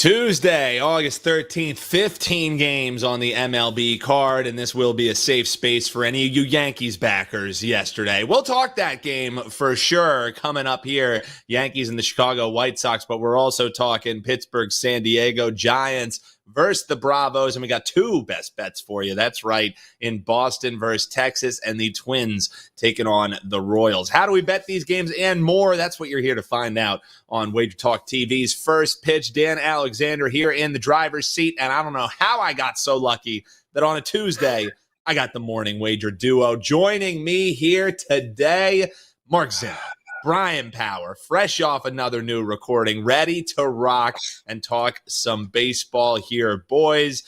Tuesday, August 13th, 15 games on the MLB card, and this will be a safe space for any of you Yankees backers yesterday. We'll talk that game for sure coming up here, Yankees and the Chicago White Sox, but we're also talking Pittsburgh, San Diego Giants versus the Bravos, and we got two best bets for you. That's right, in Boston versus Texas, and the Twins taking on the Royals. How do we bet these games and more? That's what you're here to find out on WagerTalk TV's First Pitch. Dan Alexander here in the driver's seat, and I don't know how I got so lucky that on a Tuesday, I got the morning wager duo. Joining me here today, Mark Zinno, Bryan Power, fresh off another new recording, ready to rock and talk some baseball here, boys.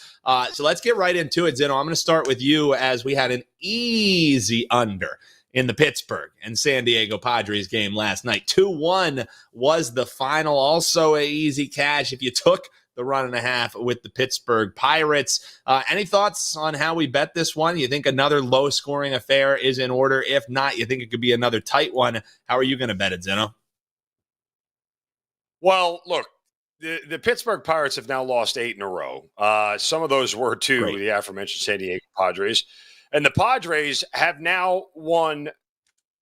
So let's get right into it, Zinno. I'm going to start with you as we had an easy under in the Pittsburgh and San Diego Padres game last night. 2-1 was the final. Also a easy cash if you took the 1.5 with the Pittsburgh Pirates. Any thoughts on how we bet this one? You think another low-scoring affair is in order? If not, you think it could be another tight one? How are you going to bet it, Zinno? Well, look, the Pittsburgh Pirates have now lost 8 in a row. Some of those were to the aforementioned San Diego Padres. And the Padres have now won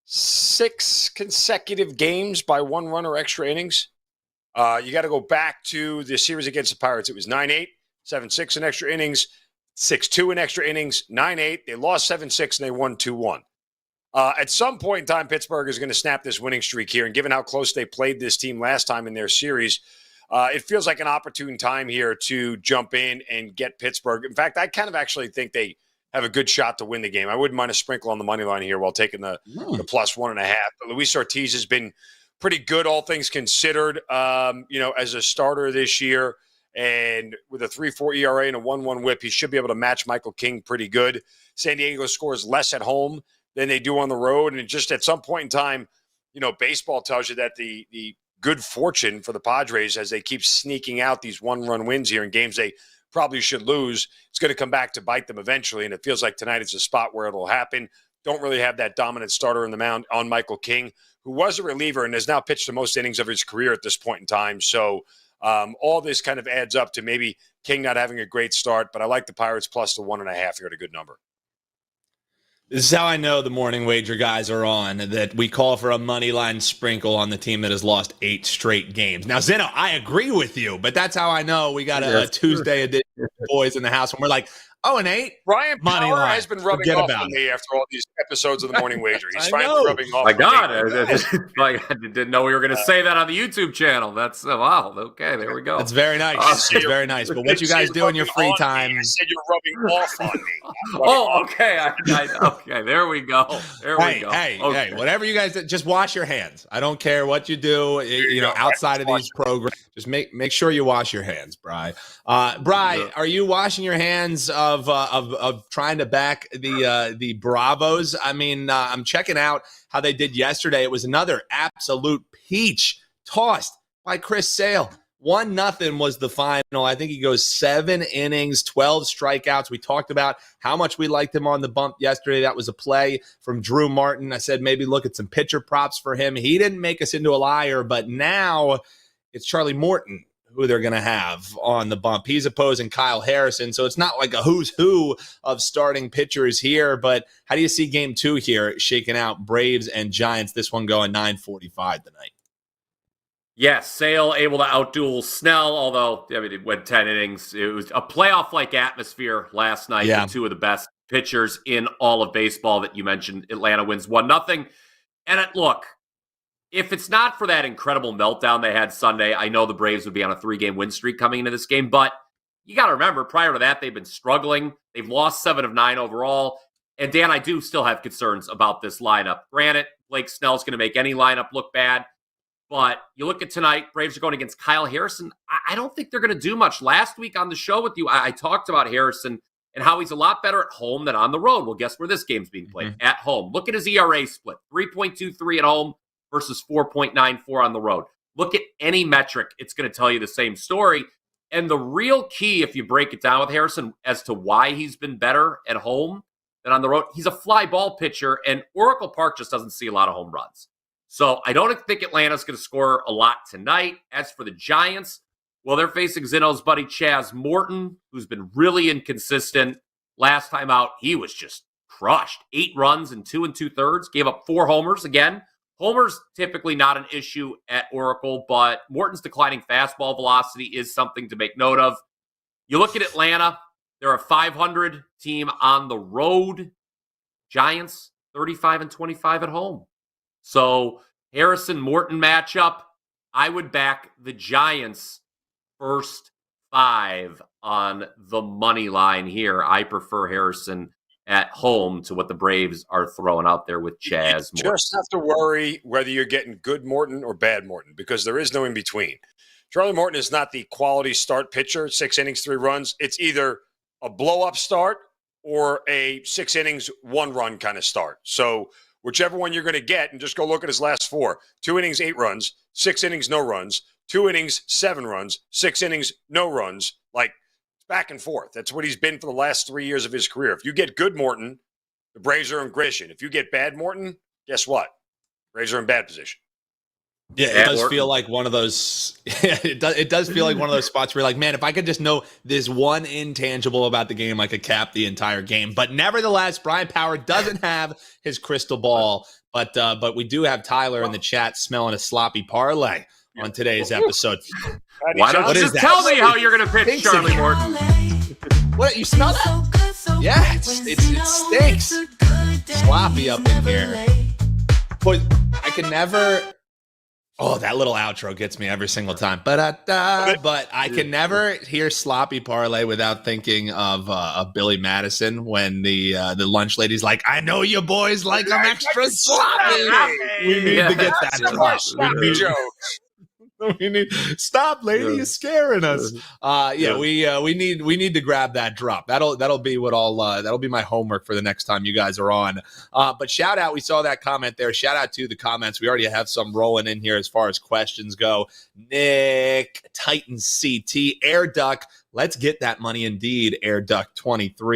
6 consecutive games by 1 run or extra innings. You got to go back to the series against the Pirates. It was 9-8, 7-6 in extra innings, 6-2 in extra innings, 9-8. They lost 7-6, and they won 2-1. At some point in time, Pittsburgh is going to snap this winning streak here. And given how close they played this team last time in their series, it feels like an opportune time here to jump in and get Pittsburgh. In fact, I kind of actually think they have a good shot to win the game. I wouldn't mind a sprinkle on the money line here while taking the plus 1.5. But Luis Ortiz has been pretty good, all things considered, as a starter this year. And with a 3.4 ERA and a 1.1 whip, he should be able to match Michael King pretty good. San Diego scores less at home than they do on the road. And just at some point in time, baseball tells you that the good fortune for the Padres as they keep sneaking out these 1-run wins here in games they probably should lose, it's going to come back to bite them eventually. And it feels like tonight is a spot where it'll happen. Don't really have that dominant starter in the mound on Michael King, who was a reliever and has now pitched the most innings of his career at this point in time. So all this kind of adds up to maybe King not having a great start, but I like the Pirates plus the 1.5 here at a good number. This is how I know the morning wager guys are on, that we call for a money line sprinkle on the team that has lost 8 straight games. Now, Zinno, I agree with you, but that's how I know we got a Tuesday edition of boys in the house when we're like, 0-8. Bryan money Power line. has been rubbing Forget off about on me after all these episodes of the morning wager. He's I finally know. rubbing off. My God, I didn't know we were going to say that on the YouTube channel. That's wow. Okay, there we go. That's very nice. It's very nice. But what you guys do in your free time? I said you're rubbing off on me. Okay. Okay, there we go. There we go. Hey, whatever you guys do, just wash your hands. I don't care what you do, outside of these programs. Just make sure you wash your hands, Bri. Bri, are you washing your hands of trying to back the Bravos? I mean, I'm checking out how they did yesterday. It was another absolute peach tossed by Chris Sale. 1-0 was the final. I think he goes 7 innings, 12 strikeouts. We talked about how much we liked him on the bump yesterday. That was a play from Drew Martin. I said maybe look at some pitcher props for him. He didn't make us into a liar, but now it's Charlie Morton who they're going to have on the bump. He's opposing Kyle Harrison, so it's not like a who's who of starting pitchers here, but how do you see game 2 here shaking out? Braves and Giants, this one going 9:45 tonight. Yes, Sale able to outduel Snell, although it went 10 innings. It was a playoff-like atmosphere last night with 2 of the best pitchers in all of baseball that you mentioned. Atlanta wins 1-0. And look, if it's not for that incredible meltdown they had Sunday, I know the Braves would be on a 3-game win streak coming into this game. But you got to remember, prior to that, they've been struggling. They've lost 7 of 9 overall. And Dan, I do still have concerns about this lineup. Granted, Blake Snell's going to make any lineup look bad. But you look at tonight, Braves are going against Kyle Harrison. I don't think they're going to do much. Last week on the show with you, I talked about Harrison and how he's a lot better at home than on the road. Well, guess where this game's being played? At home. Look at his ERA split. 3.23 at home versus 4.94 on the road. Look at any metric. It's going to tell you the same story. And the real key, if you break it down with Harrison, as to why he's been better at home than on the road, he's a fly ball pitcher, and Oracle Park just doesn't see a lot of home runs. So I don't think Atlanta's going to score a lot tonight. As for the Giants, Well, they're facing Zinno's buddy Chaz Morton, who's been really inconsistent. Last time out, he was just crushed. 8 runs in 2 2/3, gave up 4 homers. Again, homers typically not an issue at Oracle, but Morton's declining fastball velocity is something to make note of. You look at Atlanta, they're a 500 team on the road. Giants, 35-25 at home. So Harrison-Morton matchup, I would back the Giants first 5 on the money line here. I prefer Harrison at home to what the Braves are throwing out there with Chaz Morton. You just have to worry whether you're getting good Morton or bad Morton because there is no in between. Charlie Morton is not the quality start pitcher, 6 innings, 3 runs. It's either a blow-up start or a 6 innings, 1 run kind of start. So whichever one you're going to get, and just go look at his last 4. 2 innings, 8 runs, 6 innings, no runs, 2 innings, 7 runs, 6 innings, no runs. Like, it's back and forth. That's what he's been for the last 3 years of his career. If you get good Morton, the Braves are in position. If you get bad Morton, guess what? Braves are in bad position. Yeah, it does feel like one of those. It does feel like one of those spots where you're like, man, if I could just know this one intangible about the game, I could cap the entire game. But nevertheless, Brian Power doesn't have his crystal ball. But we do have Tyler in the chat smelling a sloppy parlay on today's episode. Why don't you just tell me how you're going to pitch Charlie Morton? What, you smell that? Yeah, it stinks. Sloppy up in here. But I can never. Oh, that little outro gets me every single time. But I can never hear sloppy parlay without thinking of Billy Madison when the lunch lady's like, "I know you boys like them extra sloppy." We need to get that sloppy joke. We need stop, lady, you're scaring us. We need to grab that drop. That'll be what that'll be my homework for the next time you guys are on. But shout out, we saw that comment there. Shout out to the comments. We already have some rolling in here as far as questions go. Nick, Titan CT, Air Duck. Let's get that money indeed. Air Duck 23.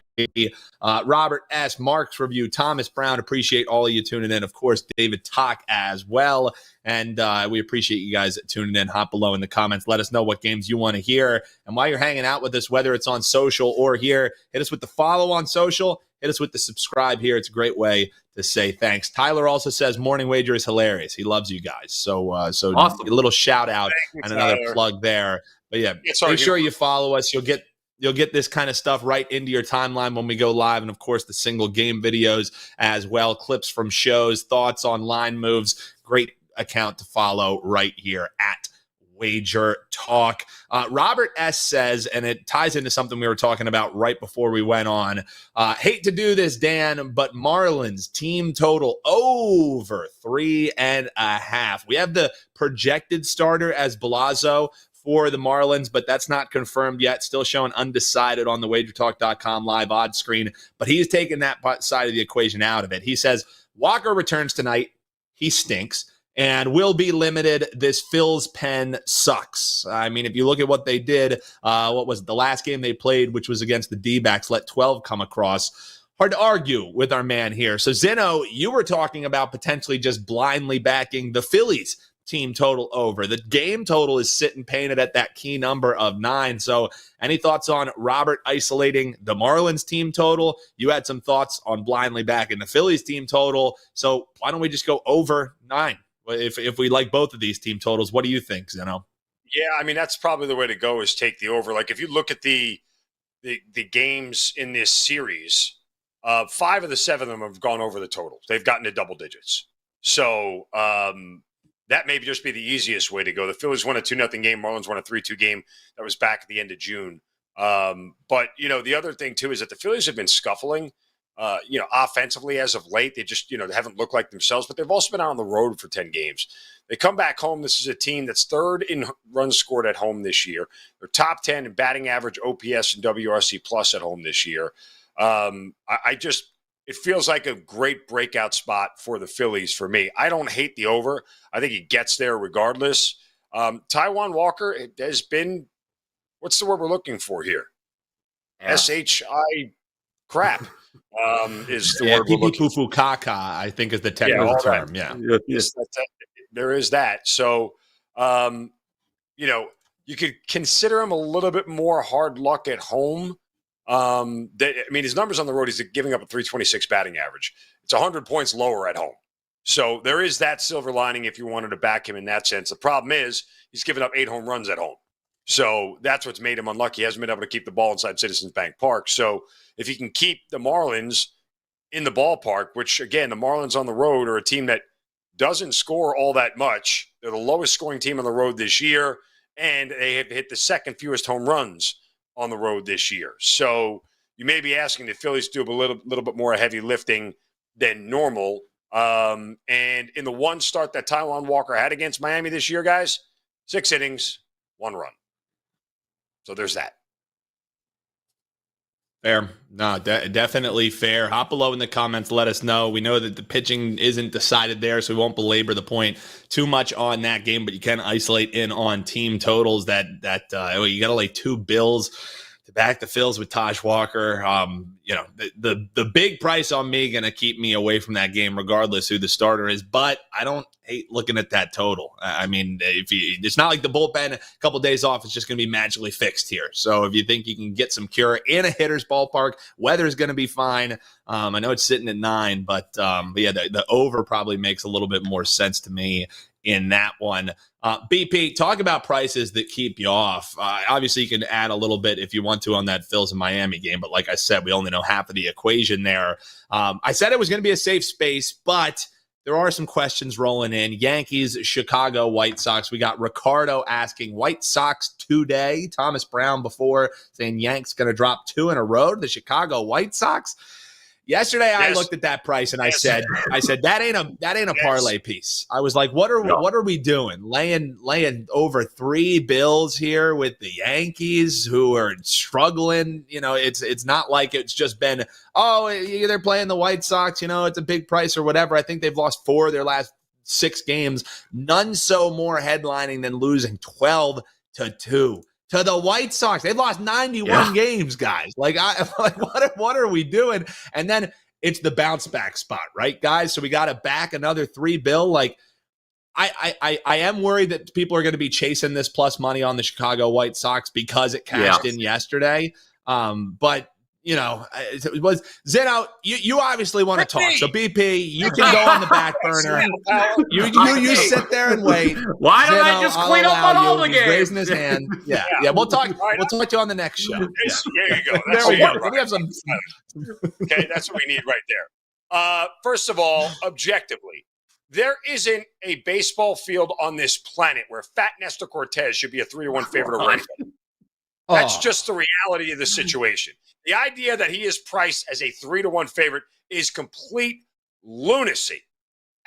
Robert S. Marks review. Thomas Brown. Appreciate all of you tuning in. Of course, David Talk as well. And we appreciate you guys tuning in. Hop below in the comments. Let us know what games you want to hear. And while you're hanging out with us, whether it's on social or here, hit us with the follow on social. Hit us with the subscribe here. It's a great way to say thanks. Tyler also says Morning Wager is hilarious. He loves you guys. So awesome. A little shout out and another plug there. But yeah, make sure you follow us. You'll get this kind of stuff right into your timeline when we go live. And, of course, the single game videos as well, clips from shows, thoughts on line moves. Great account to follow right here at WagerTalk. Robert S. says, and it ties into something we were talking about right before we went on, hate to do this, Dan, but Marlins team total over 3.5. We have the projected starter as Belazo for the Marlins, but that's not confirmed yet. Still showing undecided on the WagerTalk.com live odds screen, but he's taken that side of the equation out of it. He says Walker returns tonight. He stinks and will be limited. This Phil's pen sucks. I mean, if you look at what they did, what was it, the last game they played, which was against the D-backs, let 12 come across. Hard to argue with our man here. So, Zinno, you were talking about potentially just blindly backing the Phillies team total over. The game total is sitting painted at that key number of 9. So any thoughts on Robert isolating the Marlins team total? You had some thoughts on blindly backing the Phillies team total. So why don't we just go over 9? If we like both of these team totals, what do you think, Zeno? Yeah, I mean, that's probably the way to go is take the over. Like if you look at the games in this series, 5 of the 7 of them have gone over the total. They've gotten to double digits. So, that may just be the easiest way to go. The Phillies won a 2-0 game. Marlins won a 3-2 game. That was back at the end of June. But, the other thing, too, is that the Phillies have been scuffling, offensively as of late. They just, they haven't looked like themselves, but they've also been out on the road for 10 games. They come back home. This is a team that's 3rd in runs scored at home this year. They're top 10 in batting average, OPS, and WRC plus at home this year. It feels like a great breakout spot for the Phillies for me. I don't hate the over. I think he gets there regardless. Taijuan Walker has been, what's the word we're looking for here? Yeah. SHI crap is the word we're looking for. Kaka, I think is the technical term. That. Yeah. Yes, there is that. So, you you could consider him a little bit more hard luck at home. His numbers on the road, he's giving up a 326 batting average. It's 100 points lower at home. So there is that silver lining if you wanted to back him in that sense. The problem is he's given up 8 home runs at home. So that's what's made him unlucky. He hasn't been able to keep the ball inside Citizens Bank Park. So if he can keep the Marlins in the ballpark, which, again, the Marlins on the road are a team that doesn't score all that much. They're the lowest scoring team on the road this year, and they have hit the second fewest home runs on the road this year. So you may be asking the Phillies to do a little bit more heavy lifting than normal. And in the one start that Taijuan Walker had against Miami this year, guys, 6 innings, 1 run. So there's that. Fair. No, definitely fair. Hop below in the comments. Let us know. We know that the pitching isn't decided there, so we won't belabor the point too much on that game, but you can isolate in on team totals that you got to lay 2 Bills to back the Phils with Taj Walker. The big price on me going to keep me away from that game regardless who the starter is, but I don't hate looking at that total. I mean, it's not like the bullpen, a couple of days off, it's just going to be magically fixed here. So if you think you can get some cure in a hitter's ballpark, weather's going to be fine. I know it's sitting at 9, but yeah, the over probably makes a little bit more sense to me in that one. BP, talk about prices that keep you off. Obviously, you can add a little bit if you want to on that Phils and Miami game, but like I said, we only know half of the equation there. I said it was going to be a safe space, but there are some questions rolling in. Yankees, Chicago, White Sox. We got Ricardo asking White Sox today. Thomas Brown before saying Yanks going to drop 2 in a row to the Chicago White Sox. Yesterday, yes. I looked at that price and I said that ain't a parlay piece. I was like, what are we doing? Laying over 3 Bills here with the Yankees who are struggling. It's not like it's just been, they're playing the White Sox. It's a big price or whatever. I think they've lost 4 of their last 6 games. None so more headlining than losing 12-2. To the White Sox. They've lost 91 games, guys. What are we doing? And then it's the bounce back spot, right, guys? So we got to back another 3 Bill. I am worried that people are going to be chasing this plus money on the Chicago White Sox because it cashed in yesterday. But it was Zinno. You obviously want to talk, so BP, you can go on the back burner. You sit there and wait. Why don't I just clean up on all the games? Raising his hand. Yeah. We'll talk. We'll talk to you on the next show. There you go. There we go. We have some. Okay, that's what we need right there. First of all, objectively, there isn't a baseball field on this planet where Fat Nestor Cortez should be a 3-1 favorite over anybody. That's just the reality of the situation. The idea that he is priced as a 3-1 favorite is complete lunacy,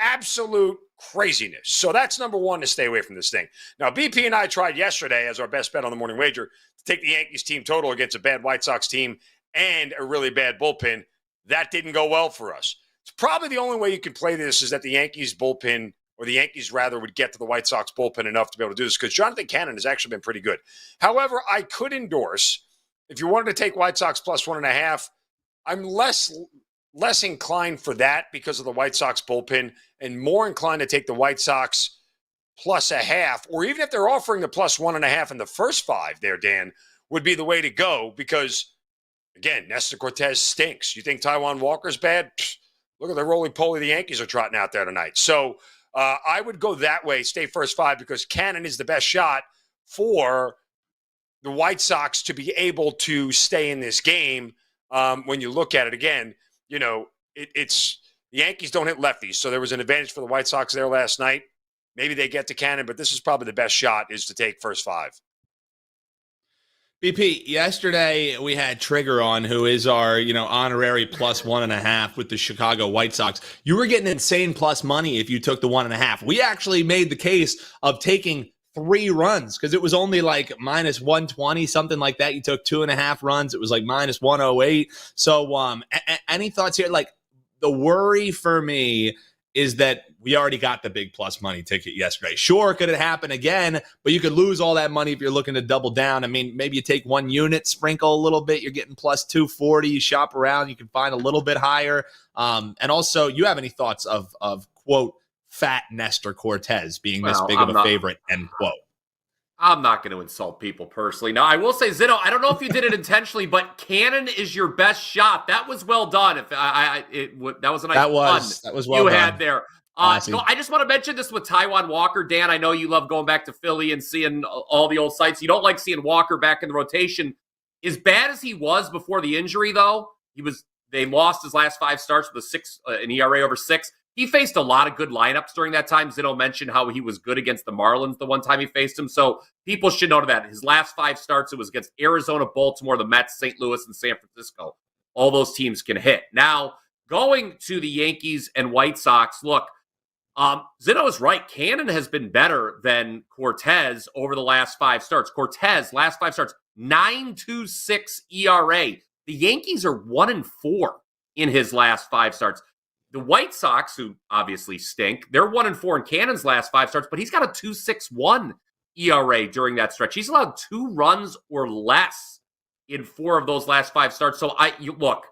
absolute craziness. So that's number one to stay away from this thing. Now, BP and I tried yesterday as our best bet on the morning wager to take the Yankees team total against a bad White Sox team and a really bad bullpen. That didn't go well for us. It's probably the only way you can play this is that the Yankees bullpen, or the Yankees rather, would get to the White Sox bullpen enough to be able to do this because Jonathan Cannon has actually been pretty good. However, I could endorse, if you wanted to take White Sox plus 1.5, I'm less inclined for that because of the White Sox bullpen and more inclined to take the White Sox plus 0.5, or even if they're offering the plus 1.5 in the first 5 there, Dan, would be the way to go because, again, Nestor Cortez stinks. You think Taijuan Walker's bad? Pfft, look at the roly-poly the Yankees are trotting out there tonight. So I would go that way, stay first 5, because Cannon is the best shot for the White Sox to be able to stay in this game. When you look at it again, it's the Yankees don't hit lefties, so there was an advantage for the White Sox there last night. Maybe they get to Cannon, but this is probably the best shot is to take first 5. BP, yesterday we had Trigger on, who is our, honorary plus 1.5 with the Chicago White Sox. You were getting insane plus money if you took the 1.5. We actually made the case of taking 3 runs because it was only like minus 120, something like that. You took 2.5 runs. It was like minus 108. So any thoughts here? Like, the worry for me is that we already got the big plus money ticket yesterday. Sure, could it happen again, but you could lose all that money if you're looking to double down. I mean, maybe you take 1 unit, sprinkle a little bit, you're getting plus 240, you shop around, you can find a little bit higher. And also, you have any thoughts of quote, Fat Nestor Cortez being this big of a favorite, end quote? I'm not going to insult people personally. Now, I will say, Zinno, I don't know if you did it intentionally, but cannon is your best shot. That was well done. That was a nice that was well you done. had there. I just want to mention this with Taijuan Walker. Dan, I know you love going back to Philly and seeing all the old sites. You don't like seeing Walker back in the rotation. As bad as he was before the injury, though, they lost his last 5 starts with an ERA over 6. He faced a lot of good lineups during that time. Zinno mentioned how he was good against the Marlins the one time he faced him. So people should know that. His last 5 starts, it was against Arizona, Baltimore, the Mets, St. Louis, and San Francisco. All those teams can hit. Now, going to the Yankees and White Sox, look, Zinno is right. Cannon has been better than Cortez over the last 5 starts. Cortez, last 5 starts, 9.26 ERA. The Yankees are 1-4 in his last 5 starts. The White Sox, who obviously stink, they're 1-4 in Cannon's last 5 starts, but he's got a 2.61 ERA during that stretch. He's allowed 2 runs or less in 4 of those last 5 starts. So look,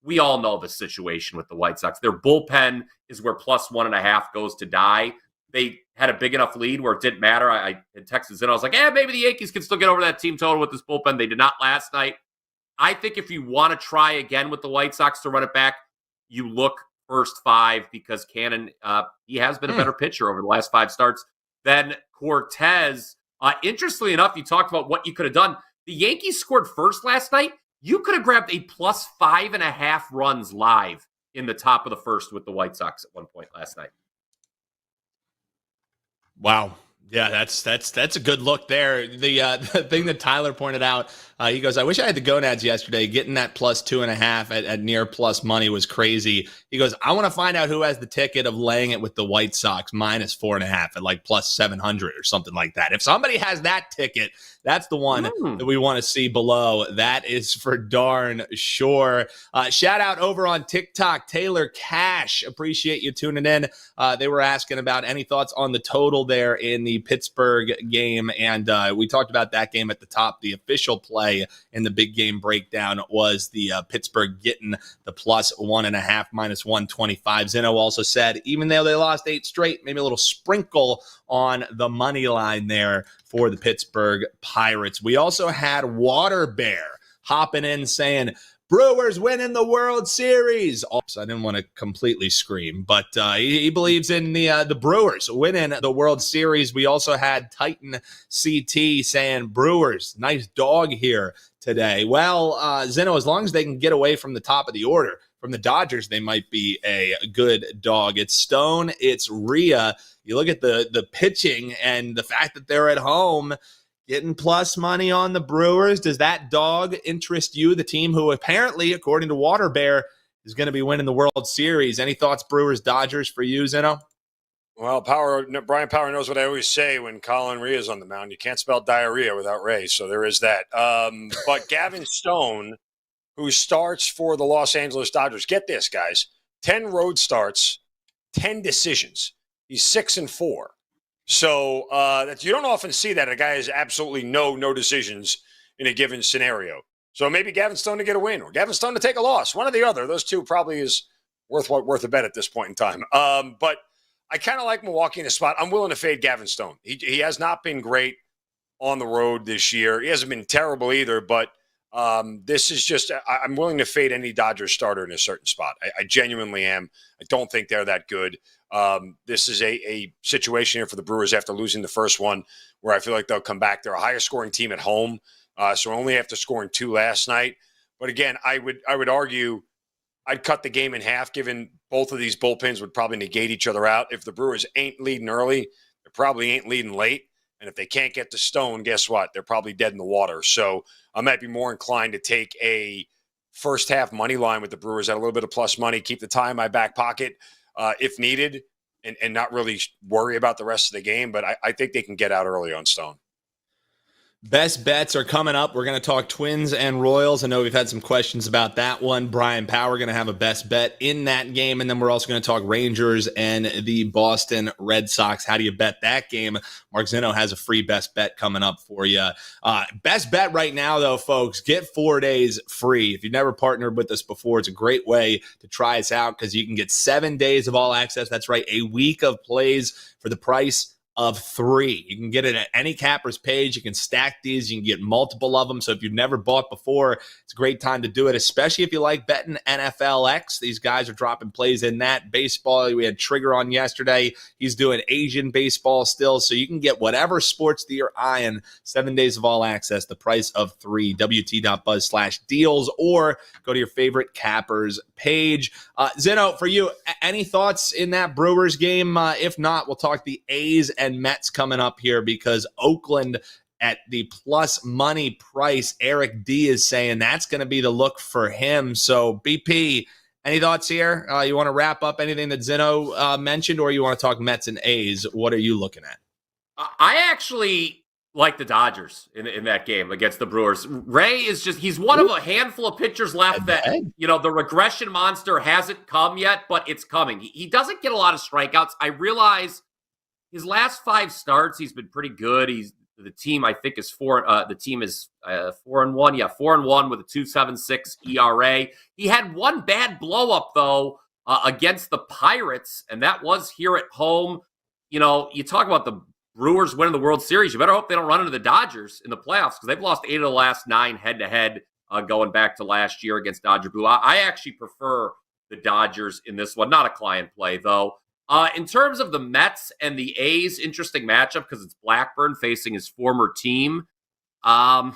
we all know the situation with the White Sox. Their bullpen is where +1.5 goes to die. They had a big enough lead where it didn't matter. I had texted in. I was like, maybe the Yankees can still get over that team total with this bullpen. They did not last night. I think if you want to try again with the White Sox to run it back, you look first 5 because Cannon, he has been a better pitcher over the last 5 starts than Cortez. Interestingly enough, you talked about what you could have done. The Yankees scored first last night. You could have grabbed a +5.5 runs live in the top of the first with the White Sox at one point last night. Wow. Yeah, that's a good look there. The thing that Tyler pointed out, he goes, I wish I had the gonads yesterday. Getting that +2.5 at near plus money was crazy. He goes, I want to find out who has the ticket of laying it with the White Sox -4.5 at like +700 or something like that. If somebody has that ticket, that's the one that we want to see below. That is for darn sure. Shout out over on TikTok, Taylor Cash. Appreciate you tuning in. They were asking about any thoughts on the total there in the Pittsburgh game. And we talked about that game at the top. The official play in the big game breakdown was the Pittsburgh getting the +1.5, -125. Zinno also said, even though they lost 8 straight, maybe a little sprinkle on the money line there for the Pittsburgh Pirates. We also had Water Bear hopping in saying, Brewers winning the World Series. Oops, I didn't want to completely scream, but he believes in the Brewers winning the World Series. We also had Titan CT saying, Brewers, nice dog here today. Well, Zinno, as long as they can get away from the top of the order, from the Dodgers, they might be a good dog. It's Stone, it's Rhea. You look at the pitching and the fact that they're at home, getting plus money on the Brewers. Does that dog interest you, the team who apparently, according to Water Bear, is going to be winning the World Series? Any thoughts, Brewers, Dodgers for you, Zinno? Well, Brian Power knows what I always say when Colin Rhea is on the mound. You can't spell diarrhea without Ray, so there is that. But Gavin Stone, who starts for the Los Angeles Dodgers, get this, guys, 10 road starts, 10 decisions. He's 6-4. So you don't often see that. A guy has absolutely no decisions in a given scenario. So maybe Gavin Stone to get a win or Gavin Stone to take a loss. One or the other. Those two probably is worth a bet at this point in time. But I kind of like Milwaukee in a spot. I'm willing to fade Gavin Stone. He has not been great on the road this year. He hasn't been terrible either, but this is just I'm willing to fade any Dodgers starter in a certain spot. I genuinely am. I don't think they're that good. This is a situation here for the Brewers after losing the first one where I feel like they'll come back. They're a higher scoring team at home, so only after scoring 2 last night. But again, I would argue I'd cut the game in half, given both of these bullpens would probably negate each other out. If the Brewers ain't leading early, they probably ain't leading late. And if they can't get to Stone, guess what? They're probably dead in the water. So I might be more inclined to take a first half money line with the Brewers at a little bit of plus money, keep the tie in my back pocket if needed, and not really worry about the rest of the game. But I think they can get out early on Stone. Best bets are coming up. We're going to talk Twins and Royals. I know we've had some questions about that one. Brian Power going to have a best bet in that game. And then we're also going to talk Rangers and the Boston Red Sox. How do you bet that game? Mark Zinno has a free best bet coming up for you. Best bet right now, though, folks, get 4 days free. If you've never partnered with us before, it's a great way to try us out because you can get 7 days of all access. That's right, a week of plays for the price of 3. You can get it at any capper's page. You can stack these. You can get multiple of them. So if you've never bought before, it's a great time to do it, especially if you like betting NFLX. These guys are dropping plays in that. Baseball, we had Trigger on yesterday. He's doing Asian baseball still. So you can get whatever sports that you're eyeing, 7 days of all access, the price of 3, WT.buzz/deals, or go to your favorite cappers page. Zinno, for you, any thoughts in that Brewers game? If not, we'll talk the A's and Mets coming up here, because Oakland at the plus money price, Eric D is saying that's going to be the look for him. So BP, any thoughts here? You want to wrap up anything that Zinno mentioned, or you want to talk Mets and A's? What are you looking at? I actually like the Dodgers in that game against the Brewers. Ray is he's one of a handful of pitchers left that, the regression monster hasn't come yet, but it's coming. He doesn't get a lot of strikeouts. I realize his last 5 starts, he's been pretty good. The team, I think, is 4-1. Yeah, 4-1 with a 2.76 ERA. He had one bad blow up though against the Pirates, and that was here at home. You talk about the Brewers winning the World Series. You better hope they don't run into the Dodgers in the playoffs, because they've lost 8 of the last 9 head-to-head going back to last year against Dodger Blue. I actually prefer the Dodgers in this one. Not a client play though. In terms of the Mets and the A's, interesting matchup because it's Blackburn facing his former team. I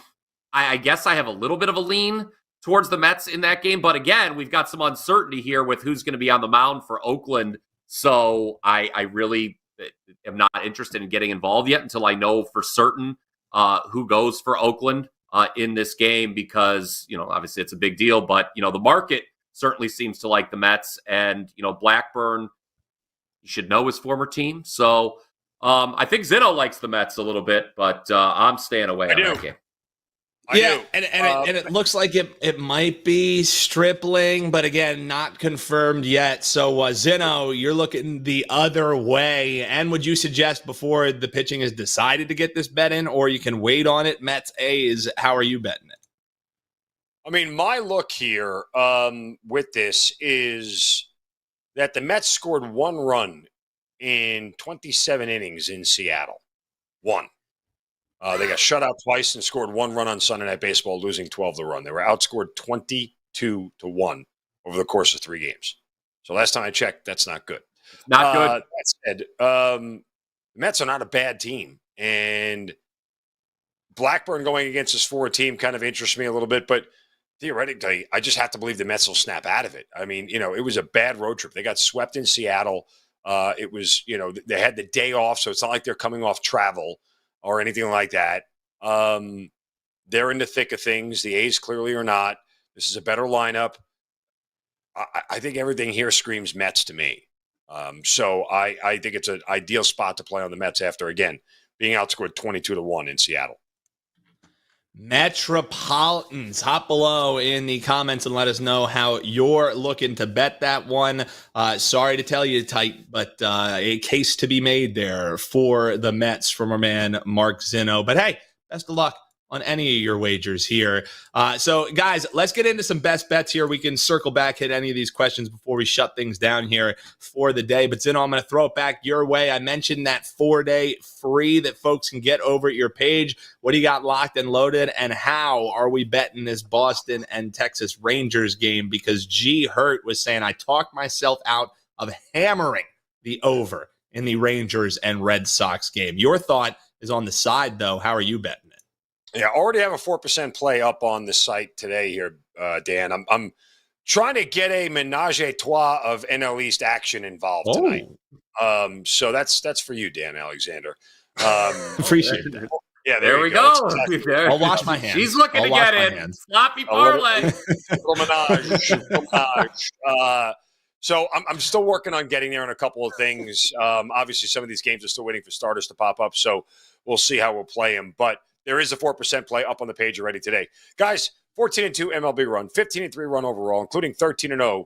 guess I have a little bit of a lean towards the Mets in that game. But again, we've got some uncertainty here with who's going to be on the mound for Oakland. So I really am not interested in getting involved yet until I know for certain who goes for Oakland in this game, because, obviously it's a big deal. But, the market certainly seems to like the Mets, and, Blackburn, you should know his former team. So I think Zinno likes the Mets a little bit, but I'm staying away on that game. And it looks like it might be Stripling, but again, not confirmed yet. So Zinno, you're looking the other way. And would you suggest before the pitching is decided to get this bet in, or you can wait on it? Mets A's, how are you betting it? I mean, my look here with this is that the Mets scored 1 run in 27 innings in Seattle. 1. They got shut out twice and scored 1 run on Sunday Night Baseball, losing 12 to run. They were outscored 22-1 over the course of 3 games. So last time I checked, that's not good. Not good. That said, the Mets are not a bad team. And Blackburn going against his forward team kind of interests me a little bit, but theoretically, I just have to believe the Mets will snap out of it. I mean, it was a bad road trip. They got swept in Seattle. It was, they had the day off, so it's not like they're coming off travel or anything like that. They're in the thick of things. The A's clearly are not. This is a better lineup. I think everything here screams Mets to me. So I think it's an ideal spot to play on the Mets after, again, being outscored 22-1 in Seattle. Metropolitans, hop below in the comments and let us know how you're looking to bet that one. Sorry to tell you, tight, but a case to be made there for the Mets from our man Mark Zinno. But hey, best of luck on any of your wagers here. So, guys, let's get into some best bets here. We can circle back, hit any of these questions before we shut things down here for the day. But, Zinno, I'm going to throw it back your way. I mentioned that 4-day free that folks can get over at your page. What do you got locked and loaded, and how are we betting this Boston and Texas Rangers game? Because G. Hurt was saying I talked myself out of hammering the over in the Rangers and Red Sox game. Your thought is on the side, though. How are you betting? Yeah, I already have a 4% play up on the site today here, Dan. I'm trying to get a menage a trois of NL East action involved tonight. So that's for you, Dan Alexander. Appreciate that. Yeah, there we go. Exactly I'll wash my hands. She's looking to get in. Sloppy parlay. Little menage. So I'm still working on getting there on a couple of things. Obviously, some of these games are still waiting for starters to pop up, so we'll see how we'll play them. But there is a 4% play up on the page already today. Guys, 14-2 MLB run, 15-3 run overall, including 13-0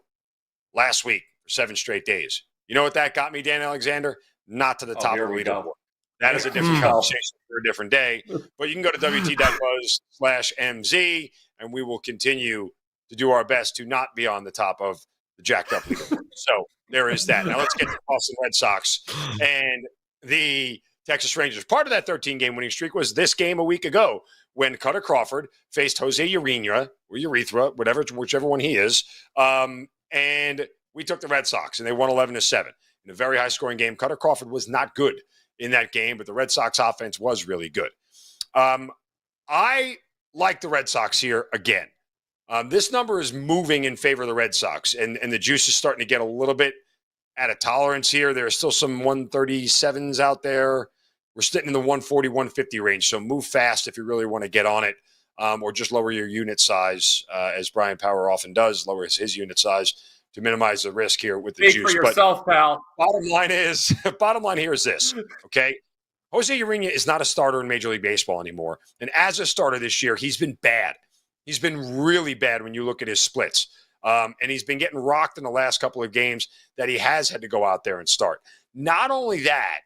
last week for 7 straight days. You know what that got me, Dan Alexander? Not to the top of the leaderboard. That is a different conversation for a different day. But you can go to WT.buzz/MZ, and we will continue to do our best to not be on the top of the jacked up leaderboard. So there is that. Now let's get to the Boston Red Sox and the Texas Rangers. Part of that 13-game winning streak was this game a week ago when Cutter Crawford faced Jose Urena, or Urethra, whichever one he is, and we took the Red Sox, and they won 11-7 in a very high-scoring game. Cutter Crawford was not good in that game, but the Red Sox offense was really good. I like the Red Sox here again. This number is moving in favor of the Red Sox, and the juice is starting to get a little bit at a tolerance here. There are still some 137s out there. We're sitting in the 140, 150 range, so move fast if you really want to get on it, or just lower your unit size, as Brian Power often does, lower his unit size to minimize the risk here with the Speak juice. for yourself, pal. Bottom line here is this, okay? Jose Urena is not a starter in Major League Baseball anymore, and as a starter this year, he's been bad. He's been really bad when you look at his splits. And he's been getting rocked in the last couple of games that he has had to go out there and start. Not only that,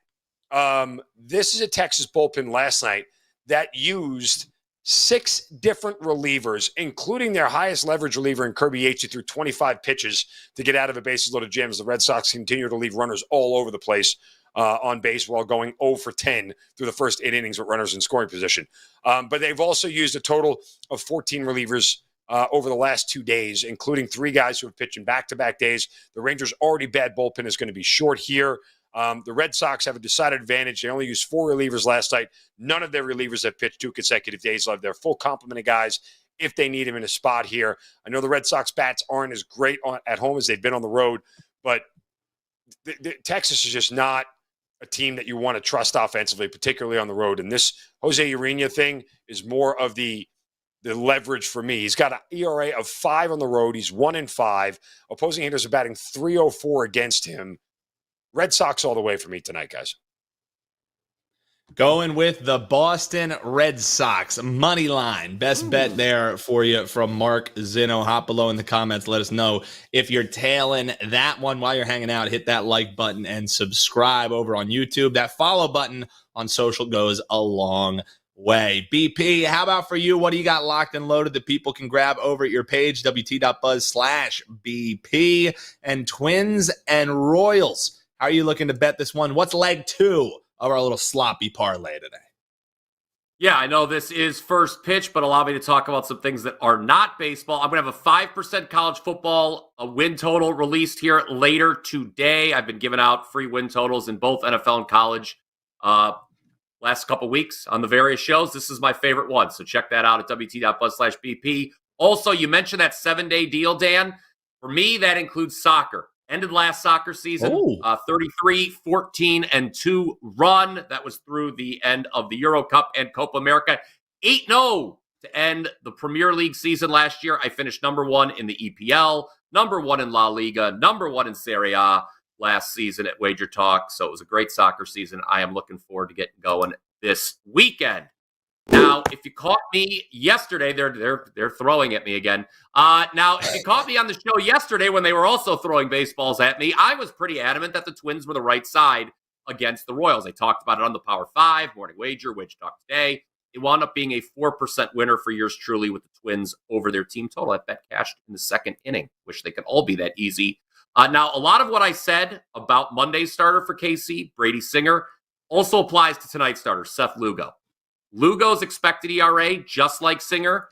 this is a Texas bullpen last night that used 6 different relievers, including their highest leverage reliever in Kirby Yates, who threw 25 pitches to get out of a bases loaded jam as the Red Sox continue to leave runners all over the place on base while going 0 for 10 through the first 8 innings with runners in scoring position. But they've also used a total of 14 relievers over the last 2 days, including 3 guys who have pitched in back-to-back days. The Rangers' already bad bullpen is going to be short here. The Red Sox have a decided advantage. They only used 4 relievers last night. None of their relievers have pitched 2 consecutive days. They'll have their full complement of guys if they need him in a spot here. I know the Red Sox bats aren't as great at home as they've been on the road, but Texas is just not a team that you want to trust offensively, particularly on the road. And this Jose Urena thing is more of the leverage for me. He's got an ERA of 5 on the road. He's 1-5. Opposing hitters are batting .304 against him. Red Sox all the way for me tonight, guys. Going with the Boston Red Sox money line. Best bet there for you from Mark Zinno. Hop below in the comments. Let us know if you're tailing that one while you're hanging out. Hit that like button and subscribe over on YouTube. That follow button on social goes a long way. BP, how about for you? What do you got locked and loaded that people can grab over at your page, wt.buzz/BP? And Twins and Royals. How are you looking to bet this one? What's leg 2 of our little sloppy parlay today? Yeah, I know this is first pitch, but allow me to talk about some things that are not baseball. I'm going to have a 5% college football win total released here later today. I've been giving out free win totals in both NFL and college last couple weeks on the various shows. This is my favorite one, so check that out at wt.buzz/BP. Also, you mentioned that 7-day deal, Dan. For me, that includes soccer. Ended last soccer season, 33-14-2 run. That was through the end of the Euro Cup and Copa America. 8-0 to end the Premier League season last year. I finished number 1 in the EPL, number 1 in La Liga, number 1 in Serie A last season at WagerTalk. So it was a great soccer season. I am looking forward to getting going this weekend. Now, if you caught me yesterday, they're throwing at me again. Now, if you caught me on the show yesterday when they were also throwing baseballs at me, I was pretty adamant that the Twins were the right side against the Royals. I talked about it on the Power 5, Morning Wager, WagerTalk today. It wound up being a 4% winner for yours truly with the Twins over their team total. I bet cashed in the second inning. Wish they could all be that easy. Now, a lot of what I said about Monday's starter for KC, Brady Singer, also applies to tonight's starter, Seth Lugo. Lugo's expected ERA, just like Singer,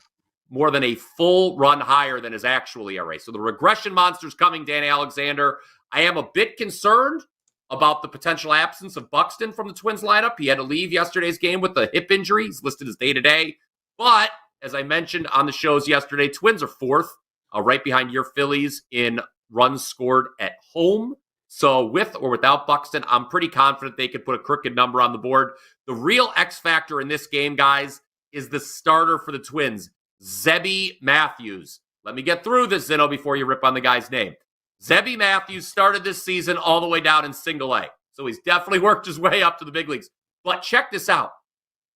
more than a full run higher than his actual ERA. So the regression monster's coming, Danny Alexander. I am a bit concerned about the potential absence of Buxton from the Twins lineup. He had to leave yesterday's game with a hip injury. He's listed as day-to-day. But, as I mentioned on the shows yesterday, Twins are 4th, right behind your Phillies in runs scored at home. So with or without Buxton, I'm pretty confident they could put a crooked number on the board. The real X factor in this game, guys, is the starter for the Twins, Zebby Matthews. Let me get through this, Zinno, before you rip on the guy's name. Zebby Matthews started this season all the way down in single A. So he's definitely worked his way up to the big leagues. But check this out.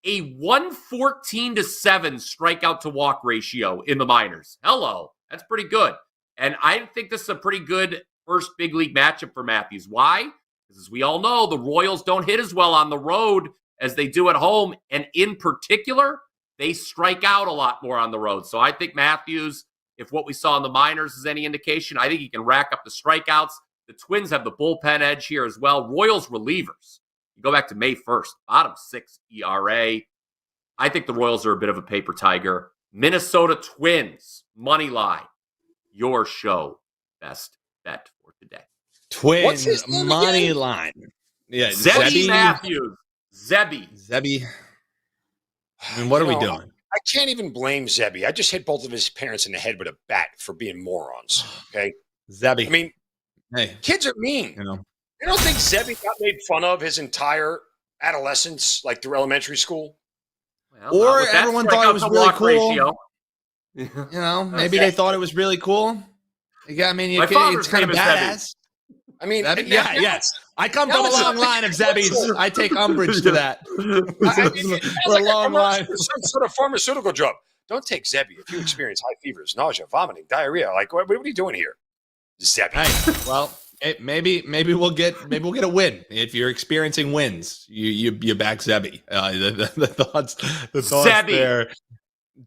A 114-7 strikeout to walk ratio in the minors. Hello. That's pretty good. And I think this is a pretty good first big league matchup for Matthews. Why? Because as we all know, the Royals don't hit as well on the road as they do at home. And in particular, they strike out a lot more on the road. So I think Matthews, if what we saw in the minors is any indication, I think he can rack up the strikeouts. The Twins have the bullpen edge here as well. Royals relievers You go back to May 1st, bottom 6 ERA. I think the Royals are a bit of a paper tiger. Minnesota Twins, money line. Your show, best bet for today. Twins, money line. Yeah, Zebby Matthews. Zebby. I mean, what are we doing? I can't even blame Zebby. I just hit both of his parents in the head with a bat for being morons. Okay, Zebby. I mean, hey, kids are mean. You don't think Zebby got made fun of his entire adolescence, like through elementary school? Well, or everyone thought it was really cool. Maybe they thought it was really cool. I mean, it's kind of badass. I mean, yes. I come from a long line of Zebbies. I take umbrage to that. A long line. Some sort of pharmaceutical drug. Don't take Zebby if you experience high fevers, nausea, vomiting, diarrhea. Like, what are you doing here, Zebby? Hey, well, maybe we'll get a win if you're experiencing wins. You back Zebby. The thoughts Zebby. there.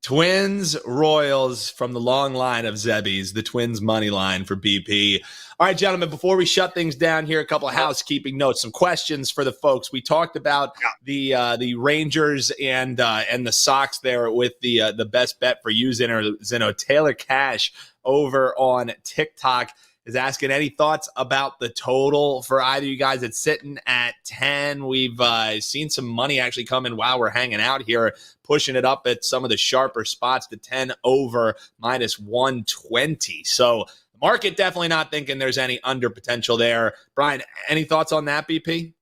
Twins, Royals from the long line of Zebbies, the Twins money line for BP. All right, gentlemen, before we shut things down here, a couple of housekeeping notes, some questions for the folks. We talked about the Rangers and the Sox there with the best bet for you, Zinno. Taylor Cash over on TikTok is asking any thoughts about the total for either of you guys. It's sitting at 10. We've seen some money actually come in while we're hanging out here, pushing it up at some of the sharper spots to 10 over minus 120. So the market definitely not thinking there's any under potential there. Brian, any thoughts on that, BP?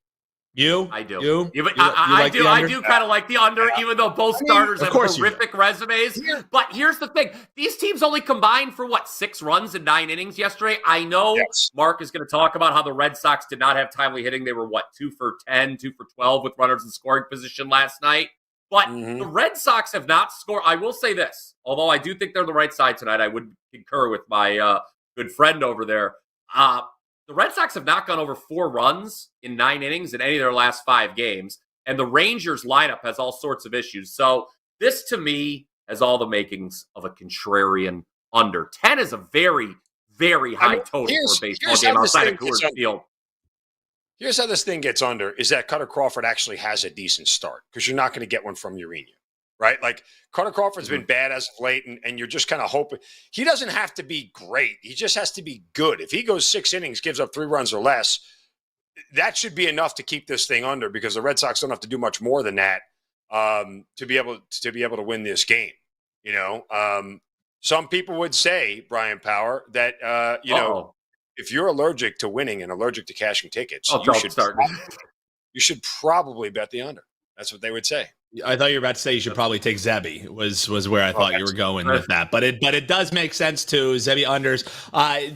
You? I do. I do kind of like the under, even though both starters have horrific resumes. But here's the thing. These teams only combined for, 6 runs in 9 innings yesterday? I know Mark is going to talk about how the Red Sox did not have timely hitting. They were, 2 for 10, 2 for 12 with runners in scoring position last night. But the Red Sox have not scored. I will say this, although I do think they're the right side tonight. I would concur with my good friend over there. The Red Sox have not gone over 4 runs in 9 innings in any of their last 5 games, and the Rangers lineup has all sorts of issues. So this, to me, has all the makings of a contrarian under. 10 is a very, very high total for a baseball game outside of Coors Field. Here's how this thing gets under, is that Cutter Crawford actually has a decent start, because you're not going to get one from Urena. Right? Like, Cutter Crawford's been bad as of late, and you're just kind of hoping. He doesn't have to be great. He just has to be good. If he goes 6 innings, gives up 3 runs or less, that should be enough to keep this thing under, because the Red Sox don't have to do much more than that to be able to win this game. Some people would say, Brian Power, that if you're allergic to winning and allergic to cashing tickets, you should probably bet the under. That's what they would say. I thought you were about to say you should probably take Zebby was where I thought you were going with that. But it does make sense too. Zebby unders.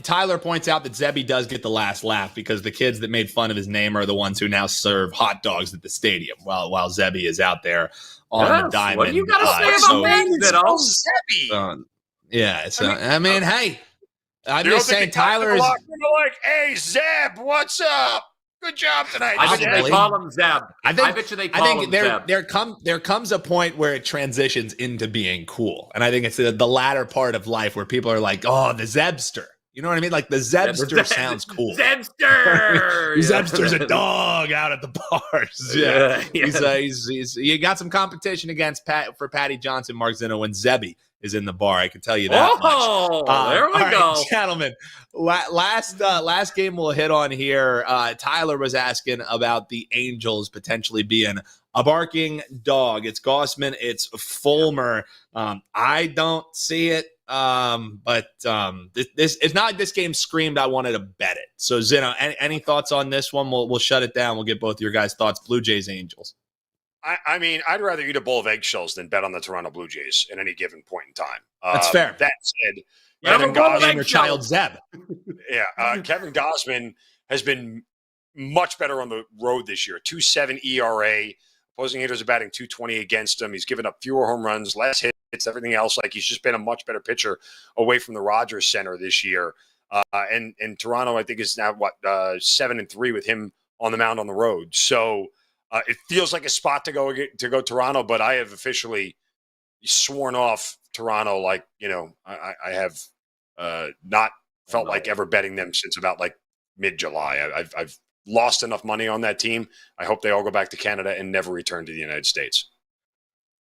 Tyler points out that Zebby does get the last laugh because the kids that made fun of his name are the ones who now serve hot dogs at the stadium while Zebby is out there on the diamond. What do you got to say about that, Zebby? So I mean, hey, I'm just saying Tyler's like, hey, Zeb, what's up? Good job tonight. I bet you they call him Zeb. I bet you they call him Zeb. There comes a point where it transitions into being cool. And I think it's the latter part of life where people are like, oh, the Zebster. You know what I mean? Like the Zebster sounds cool. Zebster! Zebster's a dog out at the bars. Yeah. He's you got some competition against for Patty Johnson, Mark Zinno, when Zebby is in the bar. I can tell you that much. There we go. Right, gentlemen. Last game we'll hit on here. Tyler was asking about the Angels potentially being a barking dog. It's Gossman. It's Fulmer. I don't see it. But this it's not like this game screamed I wanted to bet it. So Zinno, any thoughts on this one? We'll shut it down. We'll get both of your guys' thoughts. Blue Jays, Angels. I mean, I'd rather eat a bowl of eggshells than bet on the Toronto Blue Jays at any given point in time. That's fair. That said, Kevin Gausman, your child Zeb. Yeah, Kevin Gausman has been much better on the road this year. 2.7 ERA. Opposing hitters are batting 220 against him. He's given up fewer home runs, less hits, everything else. Like, he's just been a much better pitcher away from the Rogers Center this year. And Toronto, I think, is now 7-3 with him on the mound on the road. So it feels like a spot to go Toronto, but I have officially sworn off Toronto. Like, I have not felt like ever betting them since about like mid-July. I've lost enough money on that team. I hope they all go back to Canada and never return to the United States.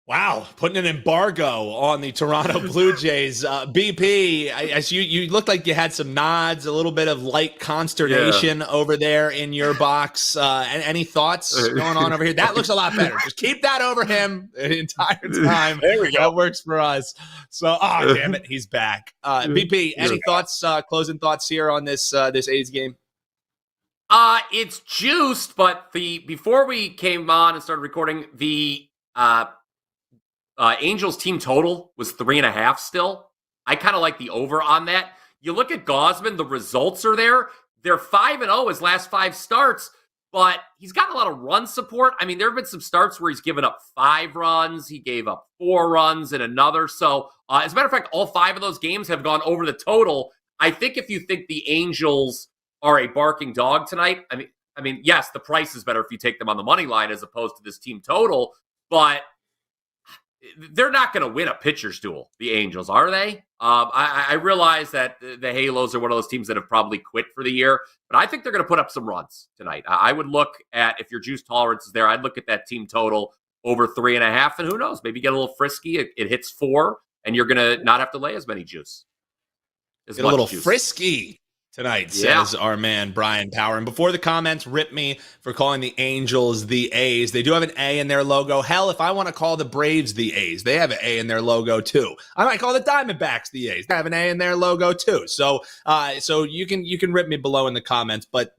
Wow, putting an embargo on the Toronto Blue Jays. BP, as you looked like you had some nods, a little bit of light consternation over there in your box. Any thoughts going on over here? That looks a lot better. Just keep that over him the entire time. There we go. That works for us. So, damn it, he's back. BP, any thoughts, closing thoughts here on this A's game? It's juiced, but before we came on and started recording, the Angels team total was 3.5 still. I kind of like the over on that. You look at Gausman, the results are there. They're 5-0 his last 5 starts, but he's got a lot of run support. I mean, there have been some starts where he's given up 5 runs. He gave up 4 runs in another. So, as a matter of fact, all 5 of those games have gone over the total. I think if you think the Angels are a barking dog tonight, I mean, yes, the price is better if you take them on the money line as opposed to this team total, but they're not going to win a pitcher's duel, the Angels, are they? I realize that the Halos are one of those teams that have probably quit for the year, but I think they're going to put up some runs tonight. I would look at, if your juice tolerance is there, I'd look at that team total over 3.5, and who knows, maybe get a little frisky. It hits 4, and you're going to not have to lay as many juice. Get a little frisky tonight, says our man Bryan Power. And before the comments rip me for calling the Angels the A's, they do have an A in their logo. Hell, if I want to call the Braves the A's, they have an A in their logo too. I might call the Diamondbacks the A's. They have an A in their logo too. So you can rip me below in the comments, but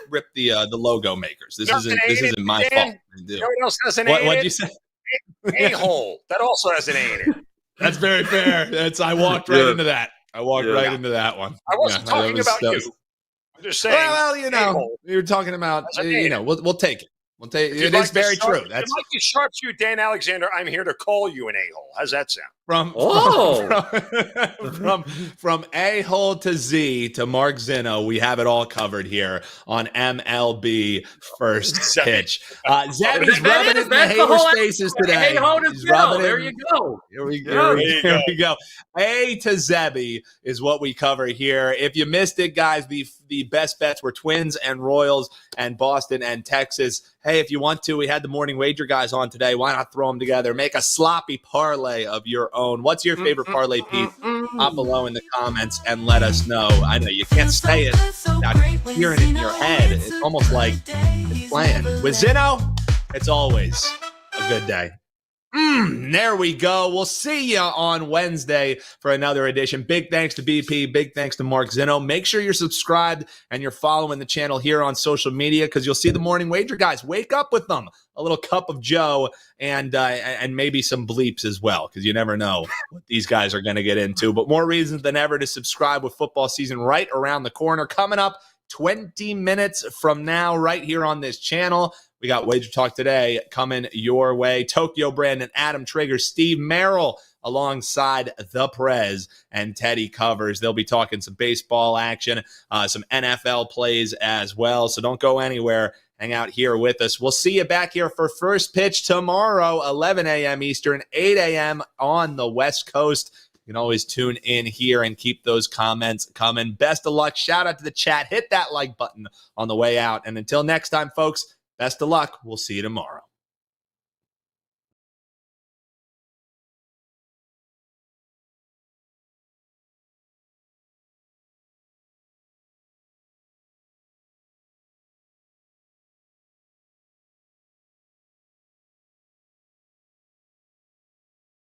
rip the logo makers. This isn't my fault. You know what else has an A in it? What'd you say? A-hole. That also has an A in it. That's very fair. I walked right into that. I walked right into that one. I wasn't talking about you. I'm just saying. Well, you're talking about, we'll take it. It is very true. If you'd like to sharpshoot Dan Alexander, I'm here to call you an a-hole. How's that sound? From A-hole to Z to Mark Zinno, we have it all covered here on MLB First Pitch. Zebby's rubbing it in the haters' faces today. There you go. Here we go. A to Zebby is what we cover here. If you missed it, guys, the best bets were Twins and Royals and Boston and Texas. Hey, if you want to, we had the morning wager guys on today. Why not throw them together? Make a sloppy parlay of your own. What's your favorite parlay, Pete? Hop below in the comments and let us know. I know you can't say it without hearing it in your head. It's almost like it's playing. With Zinno, it's always a good day. There we go. We'll see you on Wednesday for another edition. Big thanks to BP. Big thanks to Mark Zinno. Make sure you're subscribed and you're following the channel here on social media because you'll see the morning wager guys. Wake up with them. A little cup of Joe and maybe some bleeps as well because you never know what these guys are going to get into. But more reasons than ever to subscribe with football season right around the corner. Coming up 20 minutes from now right here on this channel. We got Wager Talk today coming your way. Tokyo Brandon, Adam Trigger, Steve Merrill alongside the Prez and Teddy Covers. They'll be talking some baseball action, some NFL plays as well. So don't go anywhere. Hang out here with us. We'll see you back here for First Pitch tomorrow, 11 a.m. Eastern, 8 a.m. on the West Coast. You can always tune in here and keep those comments coming. Best of luck. Shout out to the chat. Hit that like button on the way out. And until next time, folks, best of luck. We'll see you tomorrow.